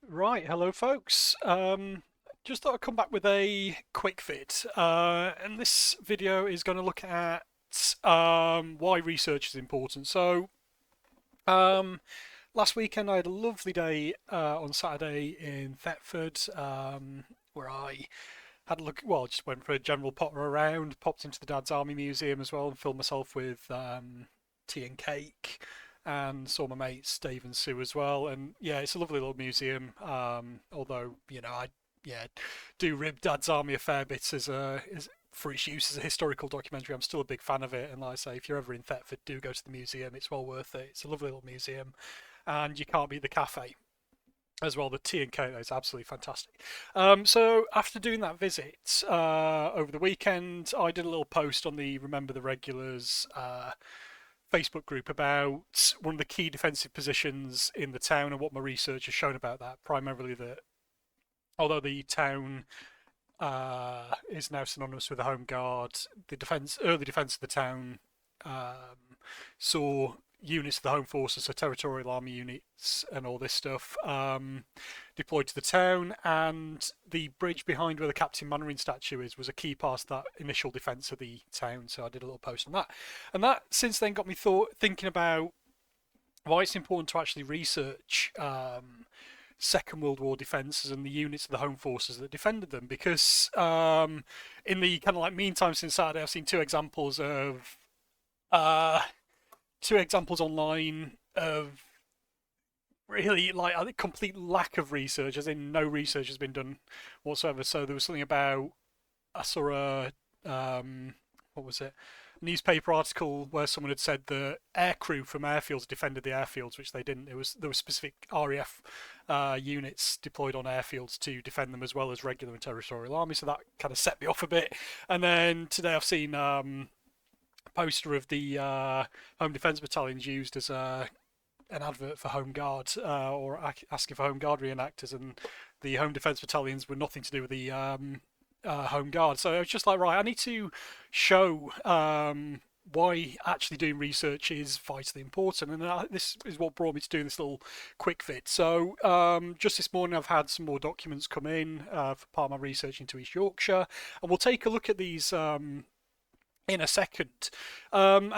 Right, hello folks. Just thought I'd come back with a quick vid. And this video is going to look at why research is important. Um, last weekend I had a lovely day on Saturday in Thetford, where I had a look. Well, just went for a general potter around, popped into the Dad's Army Museum as well, and filled myself with tea and cake, and saw my mates Dave and Sue as well. And yeah, it's a lovely little museum. Although I yeah do rib Dad's Army a fair bit as for its use as a historical documentary. I'm still a big fan of it, and like I say, if you're ever in Thetford, do go to the museum. It's well worth it. It's a lovely little museum, and you can't beat the cafe as well. The tea and cake is absolutely fantastic. So after doing that visit over the weekend, I did a little post on the Remember the Regulars Facebook group about one of the key defensive positions in the town and what my research has shown about that. Primarily that although the town is now synonymous with the Home Guard, the early defence of the town saw units of the Home Forces, so territorial army units and all this stuff, deployed to the town, and the bridge behind where the Captain Mannering statue is was a key part of that initial defence of the town. So I did a little post on that, and that since then got me thinking about why it's important to actually research Second World War defences and the units of the Home Forces that defended them, because in the kind of like meantime since Saturday, I've seen uh, two examples online of really like a complete lack of research, as in no research has been done whatsoever. So there was something about I saw what was it? Newspaper article where someone had said the aircrew from airfields defended the airfields, which they didn't. There were specific RAF units deployed on airfields to defend them as well as regular and territorial army. So that kind of set me off a bit. And then today I've seen poster of the Home Defence Battalions used as an advert for Home Guard or asking for Home Guard reenactors, and the Home Defence Battalions were nothing to do with the Home Guard. So I was just like, right, I need to show why actually doing research is vitally important, and this is what brought me to doing this little quick vid. So just this morning I've had some more documents come in for part of my research into East Yorkshire, and we'll take a look at these in a second. And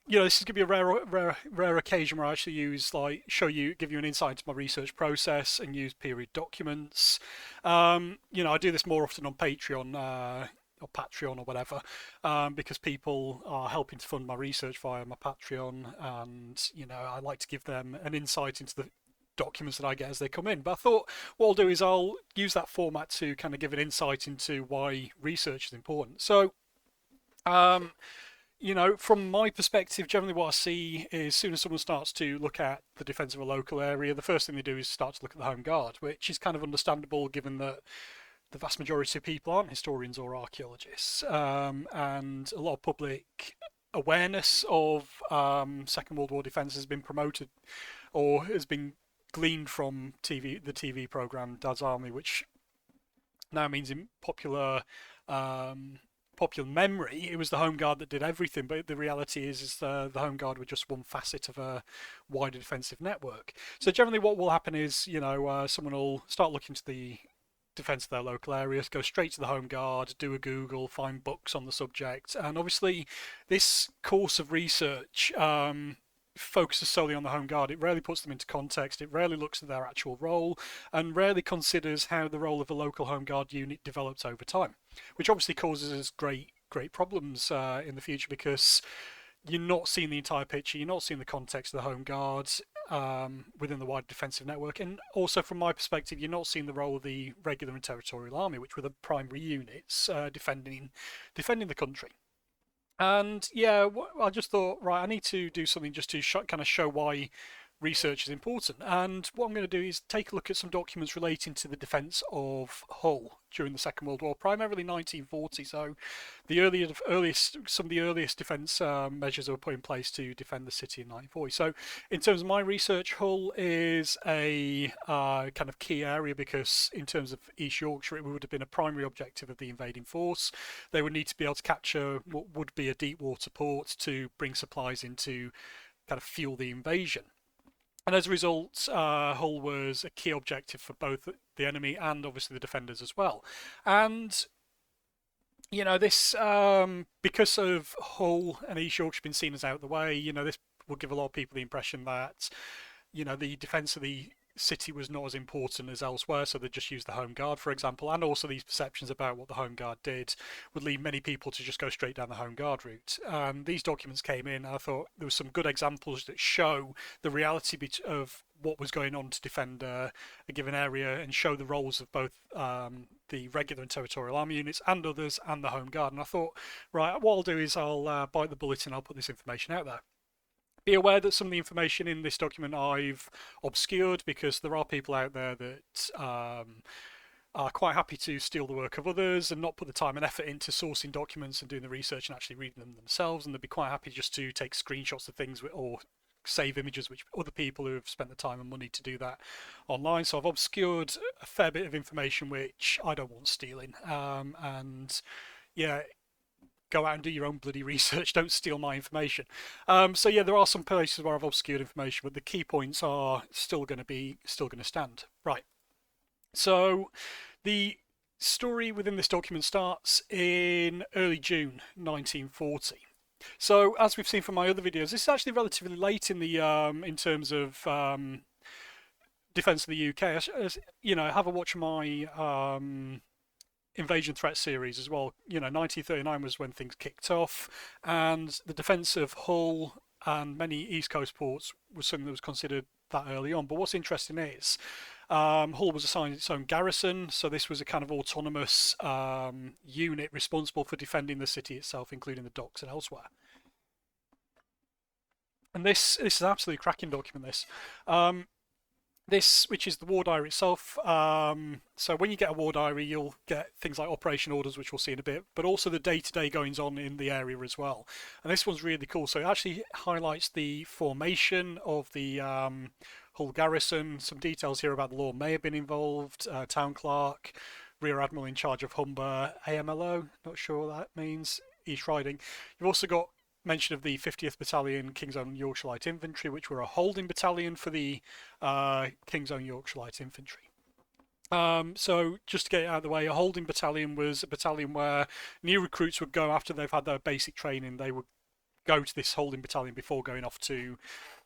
this is going to be a rare occasion where I actually give you an insight into my research process and use period documents. I do this more often on Patreon. Or Patreon or whatever, because people are helping to fund my research via my Patreon, and I like to give them an insight into the documents that I get as they come in. But I thought what I'll do is I'll use that format to kind of give an insight into why research is important. So um, from my perspective, generally what I see is as soon as someone starts to look at the defence of a local area, the first thing they do is start to look at the Home Guard, which is kind of understandable given that the vast majority of people aren't historians or archaeologists, and a lot of public awareness of Second World War defence has been promoted or has been gleaned from the TV programme Dad's Army, which now means in popular memory, it was the Home Guard that did everything, but the reality is the Home Guard were just one facet of a wider defensive network. So generally, what will happen is, someone will start looking to the defence of their local areas, go straight to the Home Guard, do a Google, find books on the subject, and obviously, this course of research focuses solely on the Home Guard. It rarely puts them into context, it rarely looks at their actual role, and rarely considers how the role of a local Home Guard unit develops over time, which obviously causes us great problems in the future, because you're not seeing the entire picture, you're not seeing the context of the Home Guard within the wider defensive network, and also from my perspective, you're not seeing the role of the regular and territorial army, which were the primary units defending the country. And yeah, I just thought, right, I need to do something just to kind of show why research is important. And what I'm going to do is take a look at some documents relating to the defence of Hull during the Second World War, primarily 1940. So some of the earliest defence measures were put in place to defend the city in 1940. So in terms of my research, Hull is a kind of key area, because in terms of East Yorkshire, it would have been a primary objective of the invading force. They would need to be able to capture what would be a deep water port to bring supplies in to kind of fuel the invasion. And as a result, Hull was a key objective for both the enemy and obviously the defenders as well. And this because of Hull and East Yorkshire being seen as out of the way, this will give a lot of people the impression that the defence of the city was not as important as elsewhere, so they just used the Home Guard, for example, and also these perceptions about what the Home Guard did would lead many people to just go straight down the Home Guard route. These documents came in, and I thought there were some good examples that show the reality of what was going on to defend a given area and show the roles of both the regular and territorial army units and others and the Home Guard. And I thought, right, what I'll do is I'll bite the bullet and I'll put this information out there. Be aware that some of the information in this document I've obscured because there are people out there that are quite happy to steal the work of others and not put the time and effort into sourcing documents and doing the research and actually reading them themselves, and they'd be quite happy just to take screenshots of things or save images which other people who have spent the time and money to do that online. So I've obscured a fair bit of information which I don't want stealing, and yeah, go out and do your own bloody research. Don't steal my information. So yeah, there are some places where I've obscured information, but the key points are still going to stand. Right. So the story within this document starts in early June 1940. So as we've seen from my other videos, this is actually relatively late in the in terms of defence of the UK. Have a watch of my invasion threat series as well. 1939 was when things kicked off, and the defence of Hull and many East Coast ports was something that was considered that early on. But what's interesting is Hull was assigned its own garrison, so this was a kind of autonomous unit responsible for defending the city itself, including the docks and elsewhere. And this is an absolutely cracking document, this, which is the war diary itself. So when you get a war diary, you'll get things like operation orders, which we'll see in a bit, but also the day-to-day goings on in the area as well. And this one's really cool. So it actually highlights the formation of the Hull garrison. Some details here about the Lord Mayor being involved, Town Clerk, Rear Admiral in charge of Humber, AMLO, not sure what that means, East Riding. You've also got mention of the 50th Battalion King's Own Yorkshire Light Infantry, which were a holding battalion for the King's Own Yorkshire Light Infantry. So just to get it out of the way, a holding battalion was a battalion where new recruits would go after they've had their basic training. They would go to this holding battalion before going off to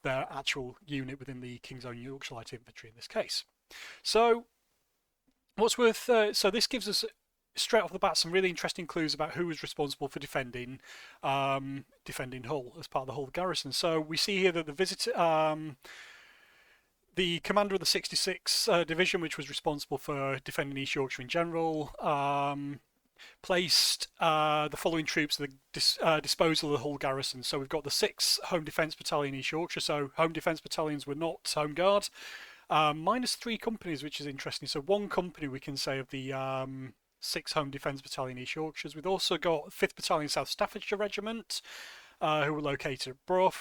their actual unit within the King's Own Yorkshire Light Infantry in this case. So what's worth, so this gives us straight off the bat some really interesting clues about who was responsible for defending Hull as part of the Hull garrison. So we see here that the commander of the 66 division, which was responsible for defending East Yorkshire in general, placed the following troops at the disposal of the Hull garrison. So we've got the 6th Home Defence Battalion East Yorkshire. So Home Defence Battalions were not Home Guard. Minus 3 companies, which is interesting. So 1 company we can say of the 6th Home Defence Battalion East Yorkshires. We've also got 5th Battalion South Staffordshire Regiment, who were located at Brough.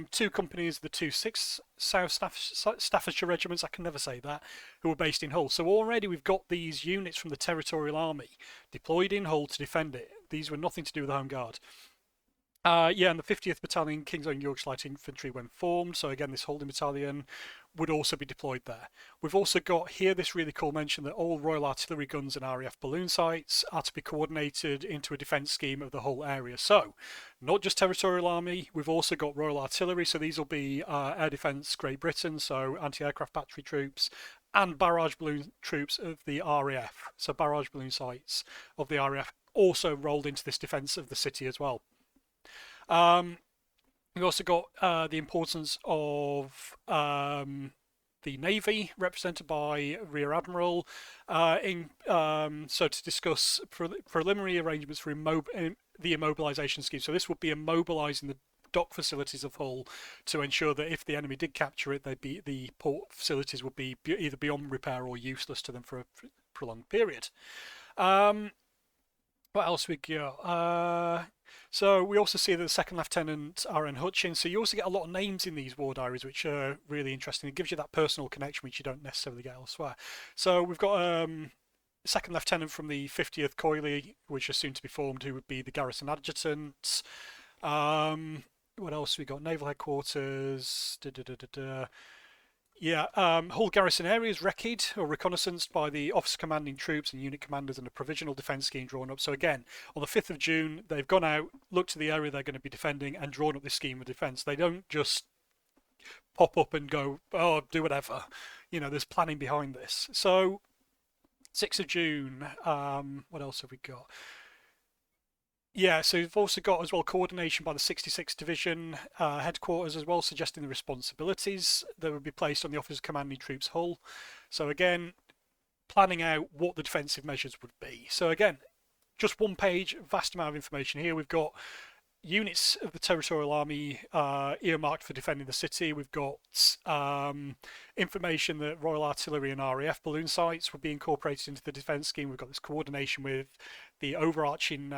2 companies, the 6th South Staffordshire Regiments, I can never say that, who were based in Hull. So already we've got these units from the Territorial Army deployed in Hull to defend it. These were nothing to do with the Home Guard. And the 50th Battalion King's Own Yorkshire Light Infantry when formed, so again this holding battalion would also be deployed there. We've also got here this really cool mention that all Royal Artillery guns and RAF balloon sites are to be coordinated into a defence scheme of the whole area. So not just Territorial Army, we've also got Royal Artillery, so these will be Air Defence Great Britain, so anti-aircraft battery troops, and barrage balloon troops of the RAF, so barrage balloon sites of the RAF also rolled into this defence of the city as well. We've also got the importance of the Navy, represented by Rear Admiral, so to discuss preliminary arrangements for the immobilisation scheme. So this would be immobilising the dock facilities of Hull to ensure that if the enemy did capture it, the port facilities would be either beyond repair or useless to them for a prolonged period. What else we got? So we also see that the Second Lieutenant R.N. Hutchins. So you also get a lot of names in these war diaries, which are really interesting. It gives you that personal connection, which you don't necessarily get elsewhere. So we've got Second Lieutenant from the 50th Coyley, which is soon to be formed, who would be the garrison adjutant. What else we got? Naval headquarters. Yeah, Hull garrison areas wrecked or reconnaissanced by the officer commanding troops and unit commanders, and a provisional defence scheme drawn up. So again, on the 5th of June, they've gone out, looked at the area they're going to be defending, and drawn up this scheme of defence. They don't just pop up and go, oh, do whatever. There's planning behind this. So 6th of June, what else have we got? Yeah, so we've also got as well coordination by the 66th Division headquarters as well, suggesting the responsibilities that would be placed on the officers commanding troops Hull. So again, planning out what the defensive measures would be. So again, just one page, vast amount of information here. We've got units of the Territorial Army earmarked for defending the city. We've got information that Royal Artillery and RAF balloon sites would be incorporated into the defence scheme. We've got this coordination with the overarching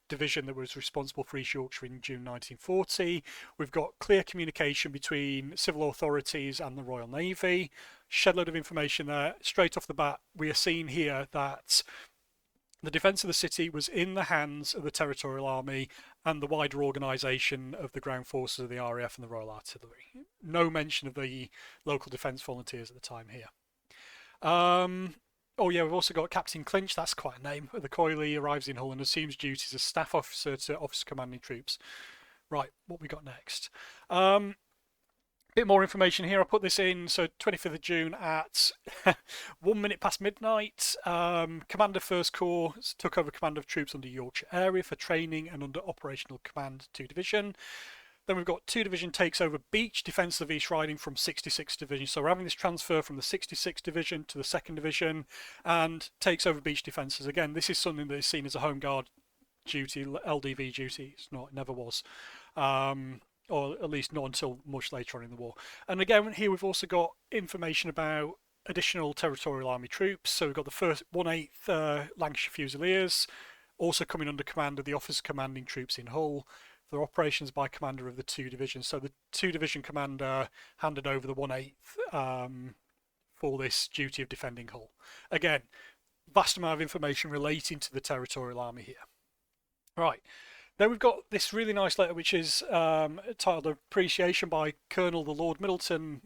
division that was responsible for East Yorkshire in June 1940. We've got clear communication between civil authorities and the Royal Navy. Shed load of information there. Straight off the bat, we are seeing here that the defence of the city was in the hands of the Territorial Army and the wider organisation of the ground forces of the RAF and the Royal Artillery. No mention of the local defence volunteers at the time here. Oh yeah, we've also got Captain Clinch, that's quite a name. The Coily arrives in Hull and assumes duties as staff officer to officer commanding troops. Right, what we got next? Bit more information here. I put this in. So 25th of June at 1 minute past midnight. Commander First Corps took over command of troops under Yorkshire area for training and under operational command 2 Division. Then we've got 2 Division takes over Beach, defence of East Riding from 66th Division. So we're having this transfer from the 66th Division to the 2nd Division and takes over Beach defences. Again, this is something that is seen as a Home Guard duty, LDV duty. It's not, it never was. Or at least not until much later on in the war. And again, here we've also got information about additional Territorial Army troops. So we've got the 1/8 Lancashire Fusiliers, also coming under command of the officer commanding troops in Hull. For operations by commander of the 2 divisions. So the 2 division commander handed over the 1/8 for this duty of defending Hull. Again, vast amount of information relating to the Territorial Army here. Right. Then we've got this really nice letter, which is titled Appreciation by Colonel the Lord Middleton,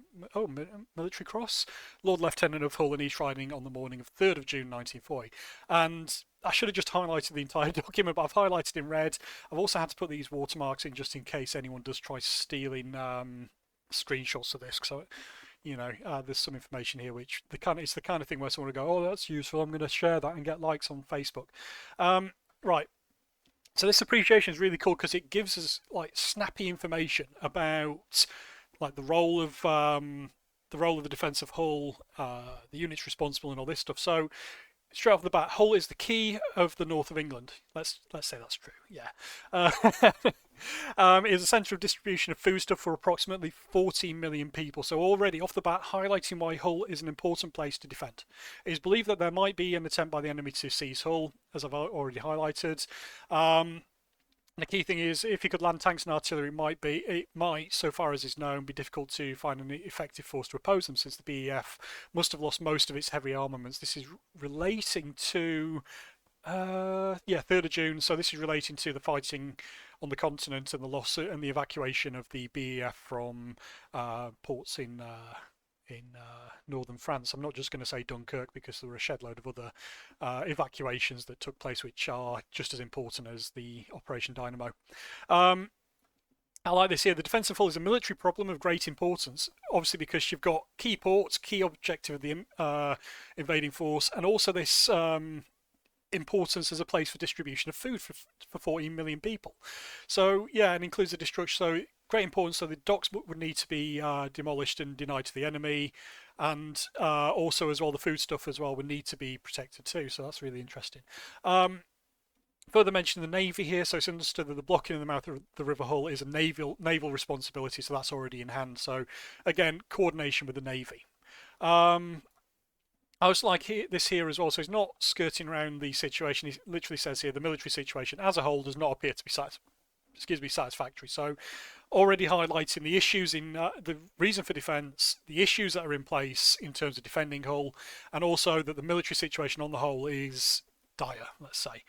Military Cross, Lord Lieutenant of Hull and East Riding on the morning of 3rd of June 1940. And I should have just highlighted the entire document, but I've highlighted in red. I've also had to put these watermarks in just in case anyone does try stealing screenshots of this. So, there's some information here which it's the kind of thing where someone will go, oh, that's useful, I'm going to share that and get likes on Facebook. Right. So this appreciation is really cool because it gives us like snappy information about like the role of the defence of Hull, the units responsible, and all this stuff. So straight off the bat, Hull is the key of the north of England. Let's say that's true. Yeah, it is a centre of distribution of foodstuff for approximately 14 million people. So already off the bat, highlighting why Hull is an important place to defend. It is believed that there might be an attempt by the enemy to seize Hull, as I've already highlighted. The key thing is, if you could land tanks and artillery, it might, so far as is known, be difficult to find an effective force to oppose them, since the BEF must have lost most of its heavy armaments. This is relating to, 3rd of June. So this is relating to the fighting on the continent and the loss and the evacuation of the BEF from ports in northern France. I'm not just going to say Dunkirk because there were a shed load of other evacuations that took place which are just as important as the Operation Dynamo. I like this here. The defence of Hull is a military problem of great importance, obviously because you've got key ports, key objective of the invading force, and also this importance as a place for distribution of food for 14 million people. So yeah, it includes the destruction. So great importance. So the docks would need to be demolished and denied to the enemy, and also as well the foodstuff as well would need to be protected too. So that's really interesting. Further mention the Navy here. So it's understood that the blocking of the mouth of the River Hull is a naval responsibility. So that's already in hand. So again, coordination with the Navy. I also like this here as well. So he's not skirting around the situation. He literally says here the military situation as a whole does not appear to be satisfactory. So already highlighting the issues in the reason for defence, the issues that are in place in terms of defending Hull, and also that the military situation on the whole is dire, let's say.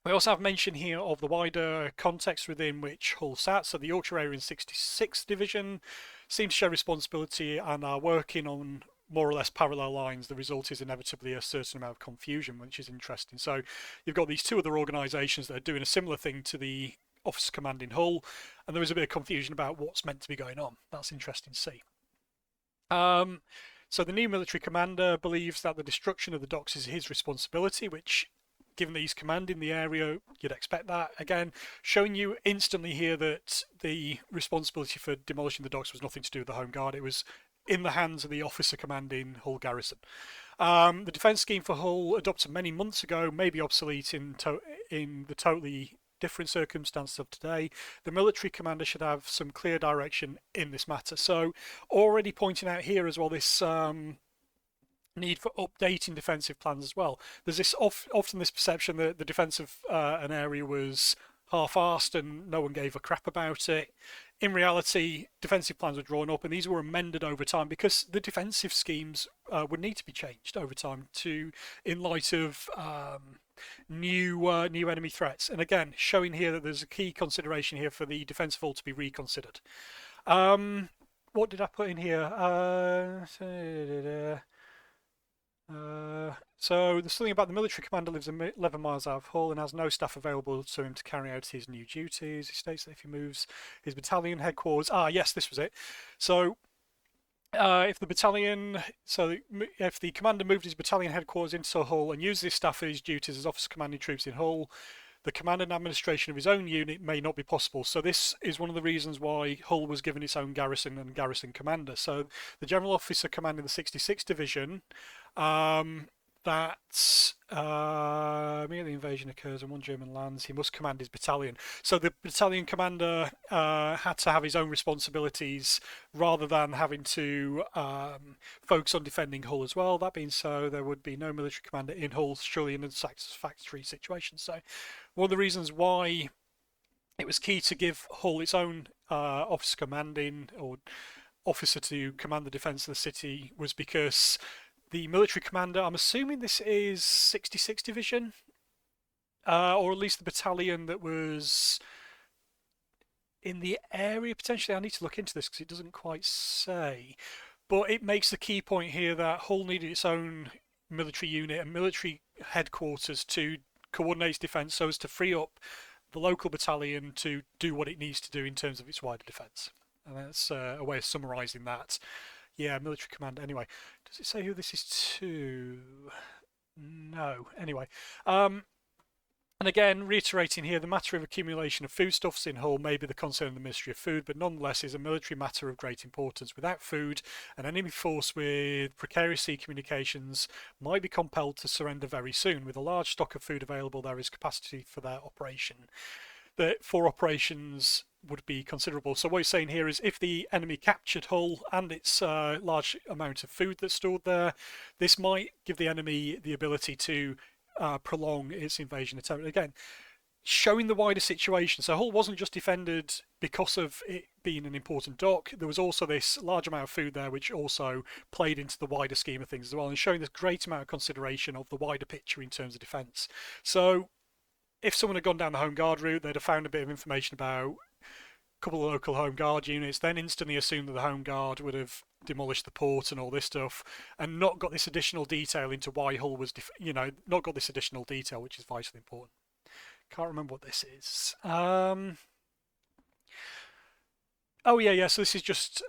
We also have mention here of the wider context within which Hull sat. So the Yorkshire area in 66th Division seem to share responsibility and are working on more or less parallel lines. The result is inevitably a certain amount of confusion, which is interesting. So you've got these two other organisations that are doing a similar thing to the Officer Command in Hull, and there is a bit of confusion about what's meant to be going on. That's interesting to see. So the new military commander believes that the destruction of the docks is his responsibility, which, given that he's commanding the area, you'd expect that. Again, showing you instantly here that the responsibility for demolishing the docks was nothing to do with the Home Guard. It was in the hands of the officer commanding Hull Garrison. The defence scheme for Hull, adopted many months ago, may be obsolete in the totally different circumstances of today. The military commander should have some clear direction in this matter. So, already pointing out here as well this need for updating defensive plans as well. There's this often this perception that the defence of an area was half-arsed and no one gave a crap about it. In reality, defensive plans were drawn up and these were amended over time because the defensive schemes would need to be changed over time in light of new enemy threats. And again, showing here that there's a key consideration here for the defence of Hull to be reconsidered. What did I put in here? So there's something about the military commander lives 11 miles out of Hull and has no staff available to him to carry out his new duties. He states that if he moves his battalion headquarters... yes, this was it. So if the commander moved his battalion headquarters into Hull and used his staff for his duties as officer commanding troops in Hull, the command and administration of his own unit may not be possible. So this is one of the reasons why Hull was given its own garrison and garrison commander. So the general officer commanding the 66th Division, immediately invasion occurs and one German lands, he must command his battalion. So the battalion commander had to have his own responsibilities rather than having to focus on defending Hull as well. That being so, there would be no military commander in Hull, surely in a satisfactory situation. So one of the reasons why it was key to give Hull its own officer commanding or officer to command the defence of the city was because the military commander, I'm assuming this is 66th Division, or at least the battalion that was in the area potentially. I need to look into this because it doesn't quite say. But it makes the key point here that Hull needed its own military unit and military headquarters to coordinate its defence so as to free up the local battalion to do what it needs to do in terms of its wider defence. And that's a way of summarising that. Yeah, military commander. Anyway, does it say who this is to? No. Anyway, and again, reiterating here, the matter of accumulation of foodstuffs in Hull may be the concern of the Ministry of Food, but nonetheless is a military matter of great importance. Without food, an enemy force with precarious sea communications might be compelled to surrender very soon. With a large stock of food available, there is capacity for their operation. The four operations would be considerable. So what he's saying here is if the enemy captured Hull and its large amount of food that's stored there, this might give the enemy the ability to prolong its invasion attempt. Again, showing the wider situation. So Hull wasn't just defended because of it being an important dock. There was also this large amount of food there which also played into the wider scheme of things as well, and showing this great amount of consideration of the wider picture in terms of defence. So if someone had gone down the Home Guard route, they'd have found a bit of information about a couple of local Home Guard units, then instantly assumed that the Home Guard would have demolished the port and all this stuff, and not got this additional detail into why Hull was, not got this additional detail, which is vitally important. Can't remember what this is. Oh yeah. So this is just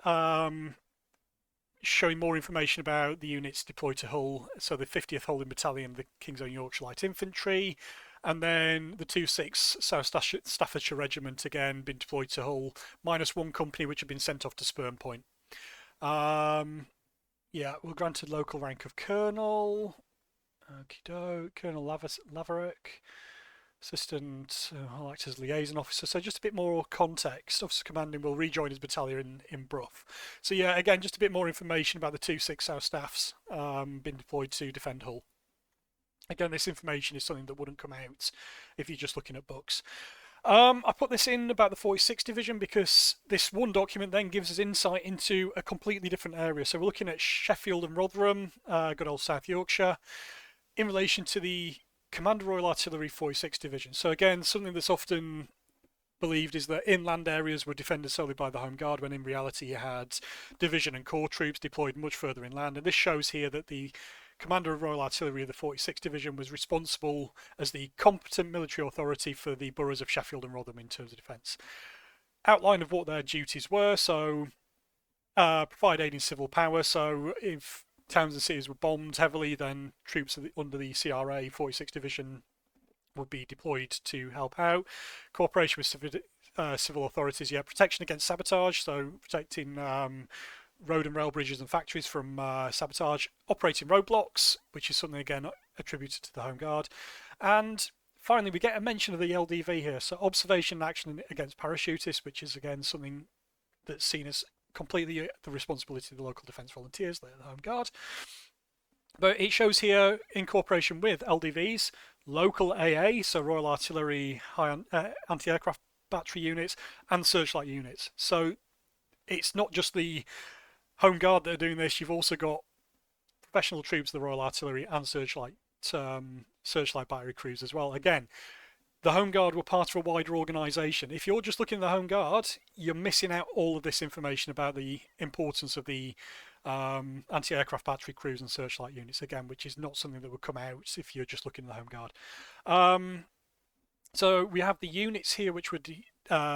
showing more information about the units deployed to Hull. So the 50th Hull Battalion, the King's Own Yorkshire Light Infantry. And then the 2/6 South Staffordshire Regiment, again, been deployed to Hull, minus one company which had been sent off to Spurn Point. Yeah, we're granted local rank of Colonel. Okie doke. Colonel Laverick. Assistant, I'll act as liaison officer. So just a bit more context. Officer commanding will rejoin his battalion in Bruff. So yeah, again, just a bit more information about the 2/6 South Staffs been deployed to defend Hull. Again, this information is something that wouldn't come out if you're just looking at books. I put this in about the 46th Division because this one document then gives us insight into a completely different area. So we're looking at Sheffield and Rotherham, good old South Yorkshire. In relation to the Commander Royal Artillery 46th Division. So again, something that's often believed is that inland areas were defended solely by the Home Guard, when in reality you had division and corps troops deployed much further inland. And this shows here that the Commander of Royal Artillery of the 46th Division was responsible as the competent military authority for the boroughs of Sheffield and Rotherham in terms of defence. Outline of what their duties were: so provide aid in civil power. So if towns and cities were bombed heavily, then troops under the CRA 46th Division would be deployed to help out. Cooperation with civil authorities, protection against sabotage, so protecting road and rail bridges and factories from sabotage. Operating roadblocks, which is something again attributed to the Home Guard. And finally, we get a mention of the LDV here, so observation and action against parachutists, which is again something that's seen as completely the responsibility of the local defence volunteers, the Home Guard. But it shows here, in cooperation with LDVs, local AA, so Royal Artillery high anti-aircraft battery units, and searchlight units. So it's not just the Home Guard that are doing this, you've also got professional troops, the Royal Artillery, and searchlight battery crews as well. Again, the Home Guard were part of a wider organisation. If you're just looking at the Home Guard, you're missing out all of this information about the importance of the anti-aircraft battery crews and searchlight units, again, which is not something that would come out if you're just looking at the Home Guard. So we have the units here which were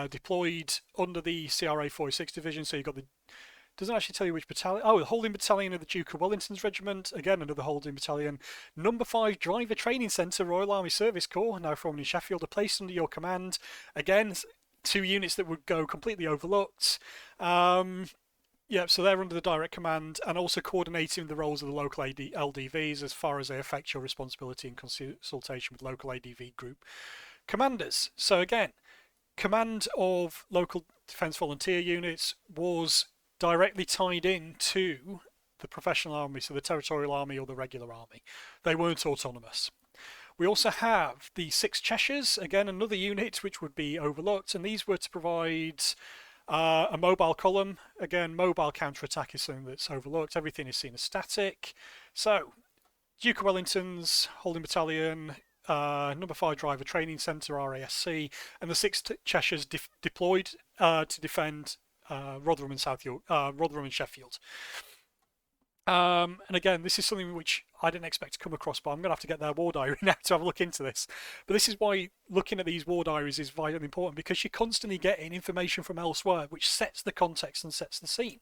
deployed under the CRA 46th Division. So you've got the, doesn't actually tell you which battalion. Oh, the Holding Battalion of the Duke of Wellington's Regiment. Again, another Holding Battalion. Number 5 Driver Training Centre, Royal Army Service Corps, now formerly in Sheffield, are placed under your command. Again, 2 units that would go completely overlooked. So they're under the direct command, and also coordinating the roles of the local LDVs as far as they affect your responsibility in consultation with local ADV group commanders. So again, command of local defence volunteer units was directly tied in to the professional army, so the territorial army or the regular army. They weren't autonomous. We also have the 6 Cheshires, again another unit which would be overlooked, and these were to provide a mobile column. Again, mobile counter-attack is something that's overlooked. Everything is seen as static. So, Duke of Wellington's Holding Battalion, number 5 Driver Training Centre, RASC, and the 6 Cheshires deployed to defend Rotherham and Sheffield. And again, this is something which I didn't expect to come across, but I'm going to have to get their war diary now to have a look into this. But this is why looking at these war diaries is vitally important, because you're constantly getting information from elsewhere which sets the context and sets the scene.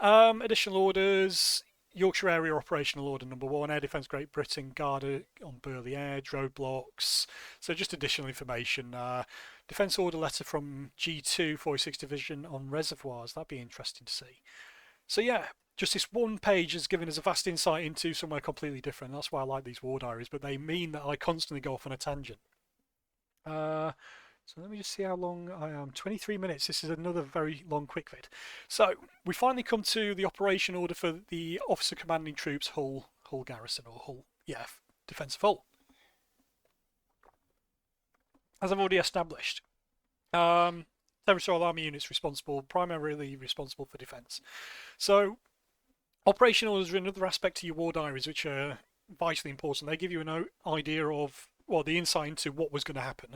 Additional orders: Yorkshire Area Operational Order number 1, Air Defence Great Britain, Garda on Burley Edge, roadblocks. So just additional information. Defence Order letter from G2 46th Division on reservoirs. That'd be interesting to see. So yeah, just this one page has given us a vast insight into somewhere completely different. That's why I like these war diaries, but they mean that I constantly go off on a tangent. So let me just see how long I am. 23 minutes. This is another very long quick vid. So we finally come to the operation order for the Officer Commanding Troops Hull Garrison, or Hull, Defence of Hull. As I've already established, Territorial Army units primarily responsible for defence. So operation orders are another aspect to your war diaries which are vitally important. They give you an idea of, well, the insight into what was going to happen,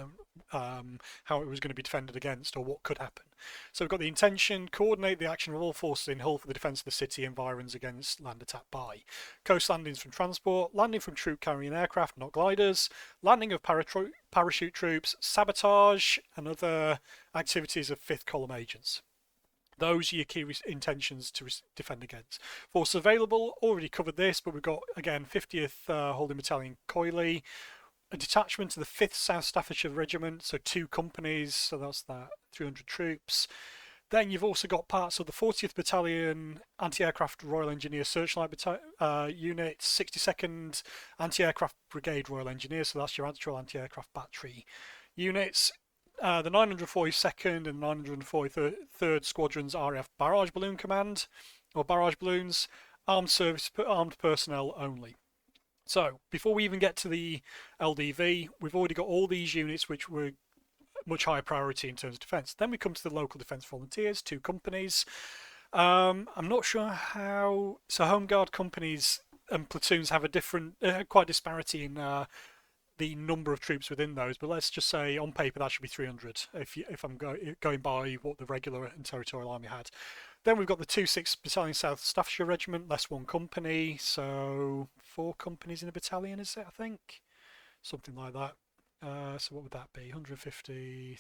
how it was going to be defended against, or what could happen. So we've got the intention: coordinate the action of all forces in Hull for the defence of the city environs against land attack by coast landings from transport, landing from troop carrying aircraft, not gliders, landing of parachute troops, sabotage, and other activities of fifth column agents. Those are your key intentions to defend against. Forces available, already covered this, but we've got, again, 50th Holding Battalion Coyley, a detachment to the 5th South Staffordshire Regiment, so 2 companies, so that's that, 300 troops. Then you've also got parts of the 40th Battalion Anti-Aircraft Royal Engineer Searchlight Unit, 62nd Anti-Aircraft Brigade Royal Engineers, so that's your actual anti-aircraft battery units. The 942nd and 943rd Squadrons RAF Barrage Balloon Command, or Barrage Balloons, armed personnel only. So, before we even get to the LDV, we've already got all these units which were much higher priority in terms of defence. Then we come to the local defence volunteers, 2 companies. I'm not sure how... So Home Guard companies and platoons have a different, quite disparity in the number of troops within those, but let's just say on paper that should be 300 if I'm going by what the regular and territorial army had. Then we've got the 2/6 Battalion South Staffordshire Regiment, less one company, so 4 companies in a battalion, is it, I think? Something like that. So what would that be? 150,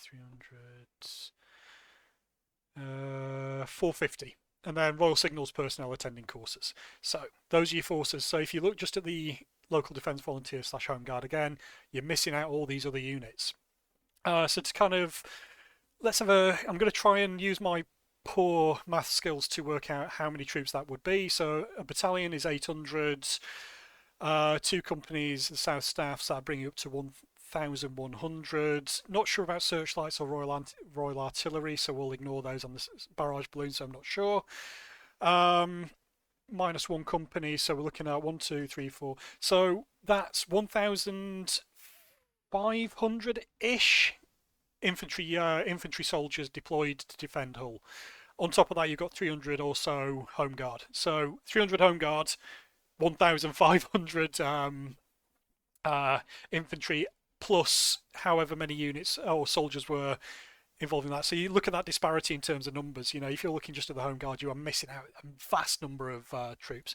300, 450. And then Royal Signals personnel attending courses. So those are your forces. So if you look just at the local defence volunteer / home guard again, you're missing out all these other units. So to kind of, I'm going to try and use my poor math skills to work out how many troops that would be. So a battalion is 800, 2 companies, the South Staffs, that bring you up to 1,100. Not sure about searchlights or Royal Artillery, so we'll ignore those on the barrage balloon, so I'm not sure. Minus 1 company, so we're looking at 1, 2, 3, 4. So that's 1,500-ish infantry soldiers deployed to defend Hull. On top of that, you've got 300 or so home guard. So 300 home guard, 1,500 infantry, plus however many units or soldiers were involved in that. So you look at that disparity in terms of numbers. You know, if you're looking just at the home guard, you are missing out a vast number of troops.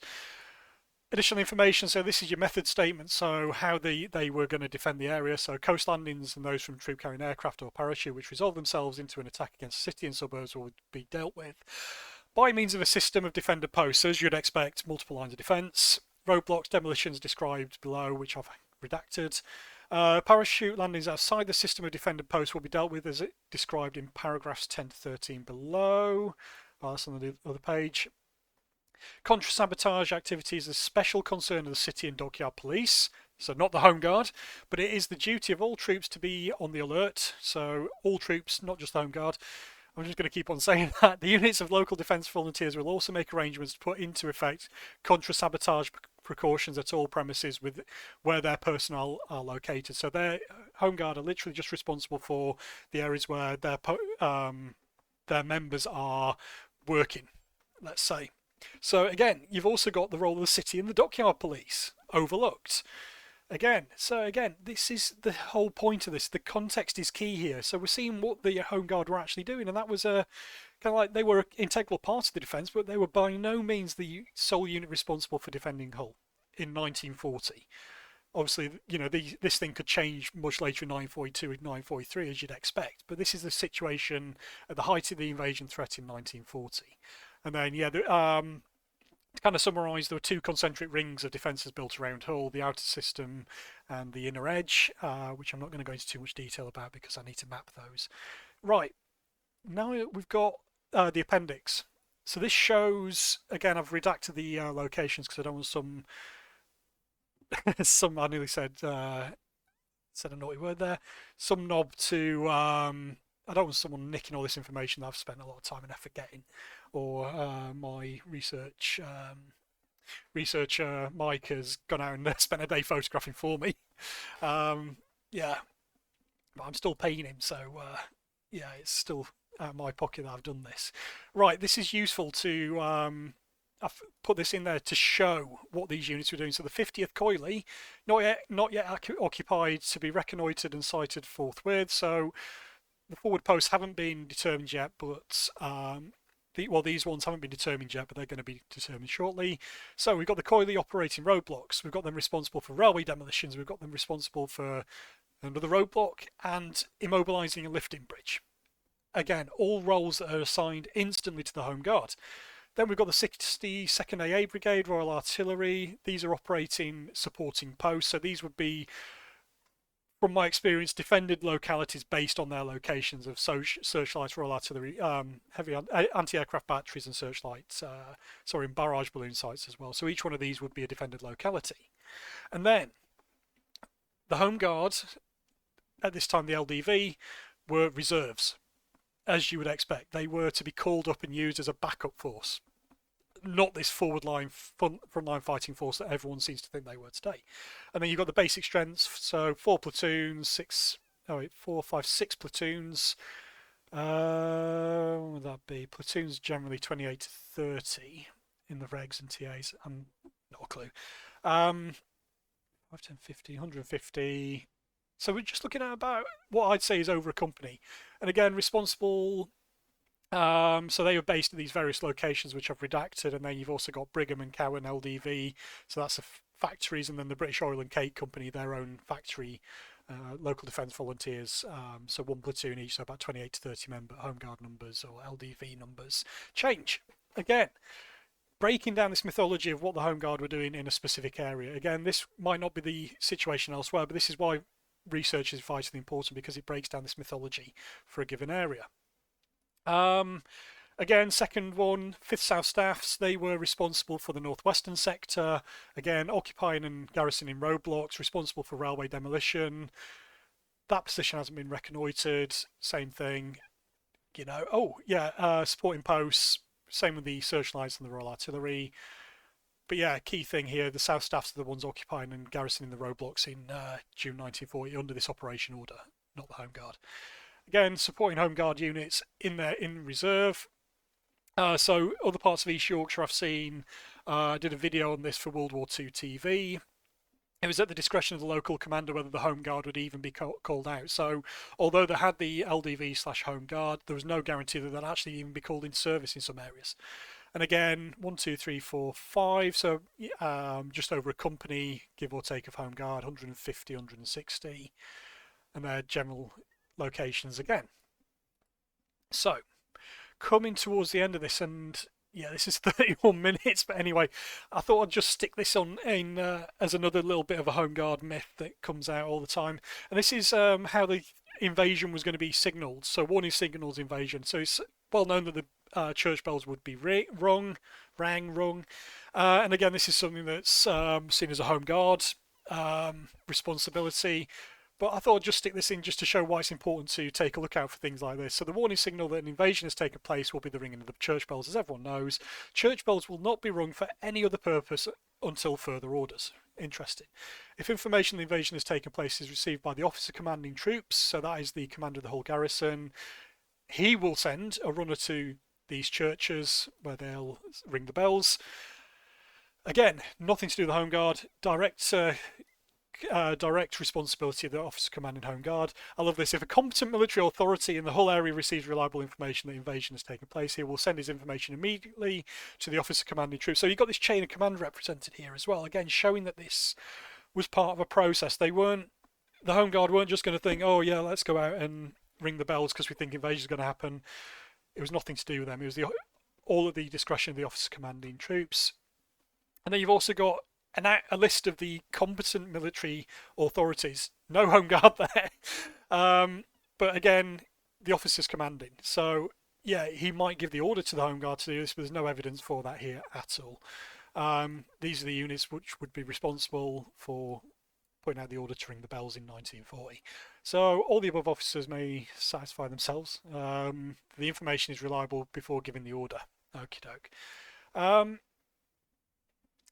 Additional information, so this is your method statement, so how they were going to defend the area. So coast landings and those from troop carrying aircraft or parachute which resolve themselves into an attack against the city and suburbs will be dealt with by means of a system of defender posts, as you'd expect, multiple lines of defence. Roadblocks, demolitions described below, which I've redacted. Parachute landings outside the system of defender posts will be dealt with as it described in paragraphs 10 to 13 below. Well, that's on the other page. Contra-sabotage activities is a special concern of the City and Dockyard Police, so not the Home Guard, but it is the duty of all troops to be on the alert, so all troops, not just the Home Guard. I'm just going to keep on saying that. The units of local defence volunteers will also make arrangements to put into effect contra-sabotage precautions at all premises with where their personnel are located. So their Home Guard are literally just responsible for the areas where their members are working, let's say. So again, you've also got the role of the City and the Dockyard Police overlooked. Again, this is the whole point of this. The context is key here. So we're seeing what the Home Guard were actually doing, and that was kind of like they were an integral part of the defence, but they were by no means the sole unit responsible for defending Hull in 1940. Obviously, you know, this thing could change much later in 1942 and 1943, as you'd expect, but this is the situation at the height of the invasion threat in 1940. And then, to kind of summarise, there were 2 concentric rings of defences built around Hull, the outer system and the inner edge, which I'm not going to go into too much detail about because I need to map those. Right, now we've got the appendix. So this shows, again, I've redacted the locations because I don't want I nearly said a naughty word there, some knob to, I don't want someone nicking all this information that I've spent a lot of time and effort getting, or my researcher Mike has gone out and spent a day photographing for me. Yeah, but I'm still paying him, so yeah, it's still out of my pocket that I've done this. Right, this is useful to I've put this in there to show what these units were doing. So the 50th Coylie, not yet occupied, to be reconnoitred and sighted forthwith. So the forward posts haven't been determined yet, but these ones haven't been determined yet, but they're going to be determined shortly. So we've got the Coylie operating roadblocks. We've got them responsible for railway demolitions. We've got them responsible for another roadblock and immobilising a lifting bridge. Again, all roles that are assigned instantly to the Home Guard. Then we've got the 62nd AA Brigade, Royal Artillery. These are operating supporting posts. So these would be, from my experience, defended localities based on their locations of searchlights, Royal Artillery, heavy anti-aircraft batteries and searchlights, and barrage balloon sites as well. So each one of these would be a defended locality. And then the Home Guard, at this time the LDV, were reserves. As you would expect, they were to be called up and used as a backup force, not this forward line, front-line fighting force that everyone seems to think they were today. And then you've got the basic strengths, so 4 platoons, 6 platoons. What would that be? Platoons generally 28 to 30 in the regs and TAs. I'm not a clue. 5, 10, 50, 150. So we're just looking at about what I'd say is over a company. And again, responsible. So they were based at these various locations, which I've redacted, and then you've also got Brigham and Cowan LDV. So that's the factories, and then the British Oil and Cake Company, their own factory, local defence volunteers. So one platoon each, so about 28 to 30 member Home Guard numbers or LDV numbers. Change again. Breaking down this mythology of what the Home Guard were doing in a specific area. Again, this might not be the situation elsewhere, but this is why research is vitally important, because it breaks down this mythology for a given area. Again, second one, 5th South Staffs, they were responsible for the northwestern sector. Again, occupying and garrisoning roadblocks, responsible for railway demolition. That position hasn't been reconnoitred. Same thing, you know. Oh, yeah, supporting posts. Same with the searchlights and the Royal Artillery. But yeah, key thing here, the South Staffs are the ones occupying and garrisoning the roadblocks in June 1940 under this operation order, not the Home Guard. Again, supporting Home Guard units in reserve. So other parts of East Yorkshire I've seen. I did a video on this for World War II TV. It was at the discretion of the local commander whether the Home Guard would even be called out. So although they had the LDV/Home Guard, there was no guarantee that they'd actually even be called in service in some areas. And again, 1, 2, 3, 4, 5. So just over a company, give or take, of Home Guard, 150, 160. And their general locations again. So coming towards the end of this, and yeah, this is 31 minutes, but anyway, I thought I'd just stick this on in as another little bit of a Home Guard myth that comes out all the time. And this is how the invasion was going to be signalled. So warning signals invasion. So it's well known that the church bells would be rung. And again, this is something that's seen as a Home Guard responsibility. But I thought I'd just stick this in just to show why it's important to take a look out for things like this. So the warning signal that an invasion has taken place will be the ringing of the church bells, as everyone knows. Church bells will not be rung for any other purpose until further orders. Interesting. If information the invasion has taken place is received by the officer commanding troops, so that is the commander of the whole garrison, he will send a runner to these churches where they'll ring the bells. Again, nothing to do with the Home Guard. Direct responsibility of the officer commanding Home Guard. I love this. If a competent military authority in the whole area receives reliable information that invasion has taken place, he will send his information immediately to the officer commanding troops. So you've got this chain of command represented here as well. Again, showing that this was part of a process. The Home Guard weren't just going to think, oh yeah, let's go out and ring the bells because we think invasion is going to happen. It was nothing to do with them. It was all at the discretion of the officer commanding troops. And then you've also got a list of the competent military authorities. No Home Guard there. But again, the officer's commanding. So, yeah, he might give the order to the Home Guard to do this, but there's no evidence for that here at all. These are the units which would be responsible for putting out the order to ring the bells in 1940. So all the above officers may satisfy themselves. The information is reliable before giving the order. Okie doke.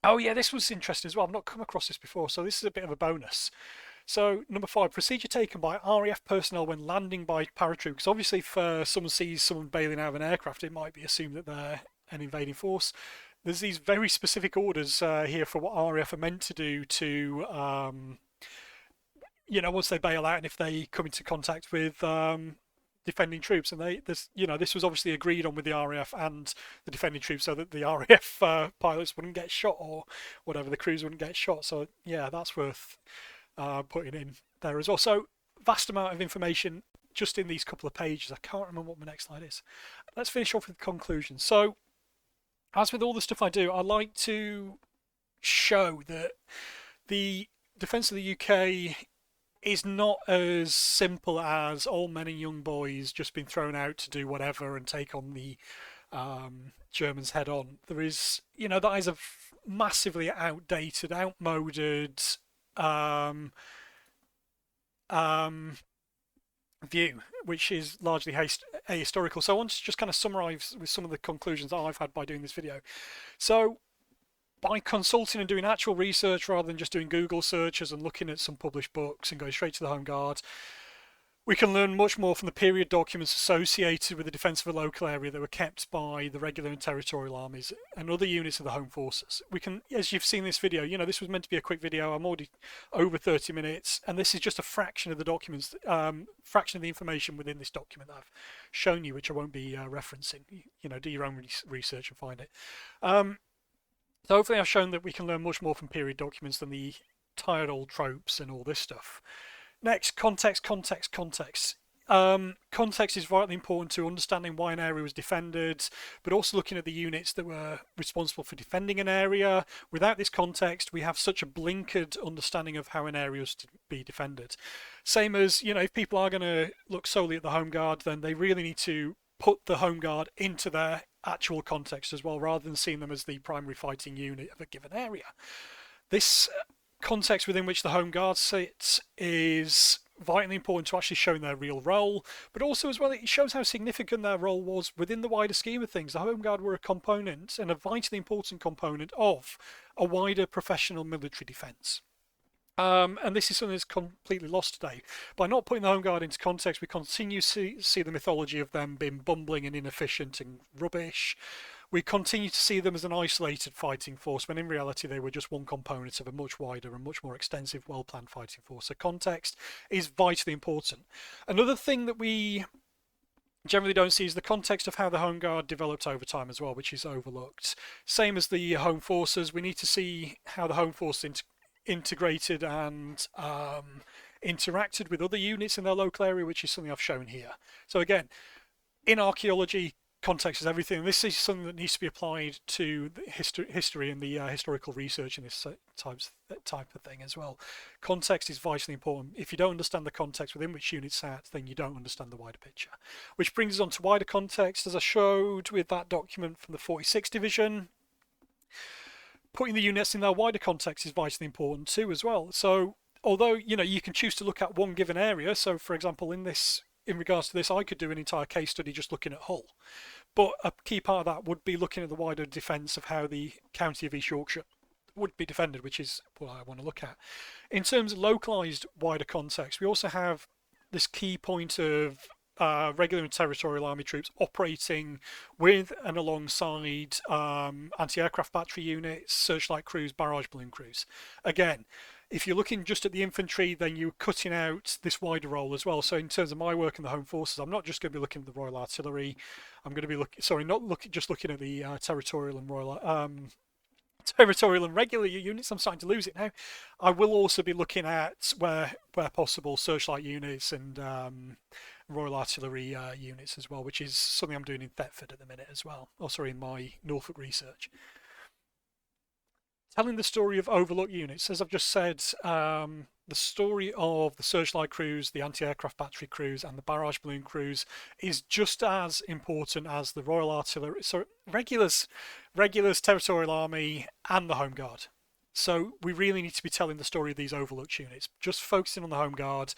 Oh yeah, this was interesting as well. I've not come across this before, so this is a bit of a bonus. So number 5, procedure taken by RAF personnel when landing by paratroop. Because obviously if someone sees someone bailing out of an aircraft, it might be assumed that they're an invading force. There's these very specific orders here for what RAF are meant to do to, once they bail out and if they come into contact with defending troops, and this was obviously agreed on with the RAF and the defending troops so that the RAF pilots wouldn't get shot or whatever, the crews wouldn't get shot. So yeah, that's worth putting in there as well. So vast amount of information just in these couple of pages. I can't remember what my next slide is. Let's finish off with the conclusion. So as with all the stuff I do, I like to show that the defence of the UK is not as simple as old men and young boys just being thrown out to do whatever and take on the Germans head on. There is, that is a massively outdated, outmoded view, which is largely ahistorical. So I want to just kind of summarise with some of the conclusions that I've had by doing this video. So by consulting and doing actual research rather than just doing Google searches and looking at some published books and going straight to the Home Guard, We can learn much more from the period documents associated with the defence of a local area that were kept by the regular and territorial armies and other units of the home forces. We can, as you've seen this video, this was meant to be a quick video. I'm already over 30 minutes, and this is just a fraction of the documents, fraction of the information within this document that I've shown you, which I won't be referencing. Do your own research and find it. So hopefully I've shown that we can learn much more from period documents than the tired old tropes and all this stuff. Next, context. Context is vitally important to understanding why an area was defended, but also looking at the units that were responsible for defending an area. Without this context, we have such a blinkered understanding of how an area was to be defended. Same as, if people are going to look solely at the Home Guard, then they really need to put the Home Guard into their actual context as well, rather than seeing them as the primary fighting unit of a given area. This context within which the Home Guard sits is vitally important to actually showing their real role, but also as well it shows how significant their role was within the wider scheme of things. The Home Guard were a component, and a vitally important component, of a wider professional military defence. And this is something that's completely lost today. By not putting the Home Guard into context, we continue to see the mythology of them being bumbling and inefficient and rubbish. We continue to see them as an isolated fighting force, when in reality they were just one component of a much wider and much more extensive, well-planned fighting force. So context is vitally important. Another thing that we generally don't see is the context of how the Home Guard developed over time as well, which is overlooked. Same as the Home Forces, we need to see how the Home Force integrated and interacted with other units in their local area, which is something I've shown here. So again, in archaeology, context is everything. This is something that needs to be applied to the history and the historical research in this type of thing as well. Context is vitally important. If you don't understand the context within which units sat, then you don't understand the wider picture. Which brings us on to wider context, as I showed with that document from the 46th Division. Putting the units in their wider context is vitally important too as well. So although you can choose to look at one given area, so for example in regards to this, I could do an entire case study just looking at Hull. But a key part of that would be looking at the wider defence of how the county of East Yorkshire would be defended, which is what I want to look at. In terms of localised wider context, we also have this key point of regular and territorial army troops operating with and alongside anti-aircraft battery units, searchlight crews, barrage balloon crews. Again, if you're looking just at the infantry, then you're cutting out this wider role as well. So in terms of my work in the Home Forces, I'm not just going to be looking at the Royal Artillery. I'm going to be just looking at the territorial and regular units. I'm starting to lose it now. I will also be looking at where possible searchlight units and Royal Artillery units as well, which is something I'm doing in Thetford at the minute as well. In my Norfolk research. Telling the story of overlooked units, as I've just said, the story of the searchlight crews, the anti-aircraft battery crews, and the barrage balloon crews is just as important as the Royal Artillery, regulars, Territorial Army, and the Home Guard. So we really need to be telling the story of these overlooked units. Just focusing on the Home Guard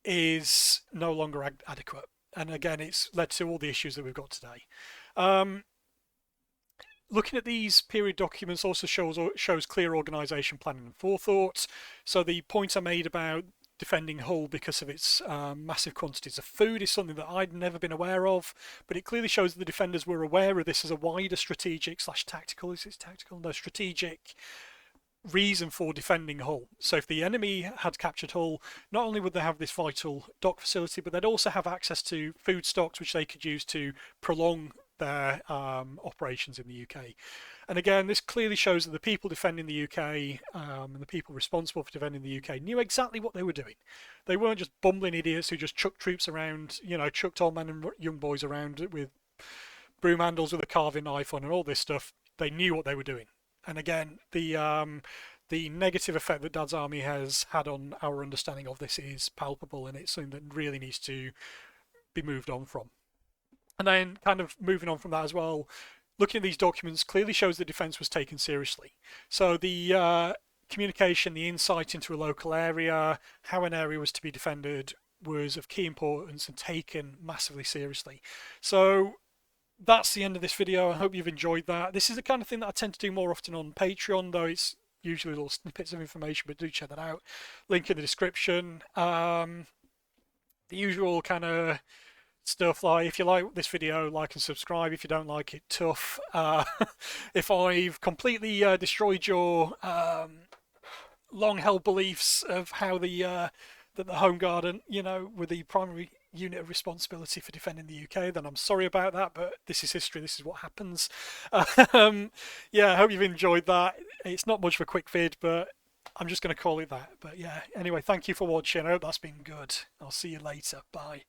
is no longer adequate, and again, it's led to all the issues that we've got today. Looking at these period documents also shows clear organisation, planning and forethought. So the point I made about defending Hull because of its massive quantities of food is something that I'd never been aware of, but it clearly shows that the defenders were aware of this as a wider strategic / tactical, strategic reason for defending Hull. So if the enemy had captured Hull, not only would they have this vital dock facility, but they'd also have access to food stocks which they could use to prolong their operations in the UK. And again, this clearly shows that the people defending the UK and the people responsible for defending the UK knew exactly what they were doing. They weren't just bumbling idiots who just chucked troops around, chucked old men and young boys around with broom handles with a carving knife on and all this stuff. They knew what they were doing. And again, the negative effect that Dad's Army has had on our understanding of this is palpable, and it's something that really needs to be moved on from. And then kind of moving on from that as well, looking at these documents clearly shows the defence was taken seriously. So the communication, the insight into a local area, how an area was to be defended was of key importance and taken massively seriously. So that's the end of this video. I hope you've enjoyed that. This is the kind of thing that I tend to do more often on Patreon, though it's usually little snippets of information, but do check that out. Link in the description. the usual kind of stuff like if you like this video, like and subscribe. If you don't like it, tough. If I've completely destroyed your long-held beliefs of how that the home garden, were the primary unit of responsibility for defending the UK, then I'm sorry about that, but this is history, this is what happens. Yeah, I hope you've enjoyed that. It's not much of a quick vid, but I'm just going to call it that. But yeah, anyway, thank you for watching. I hope that's been good. I'll see you later. Bye.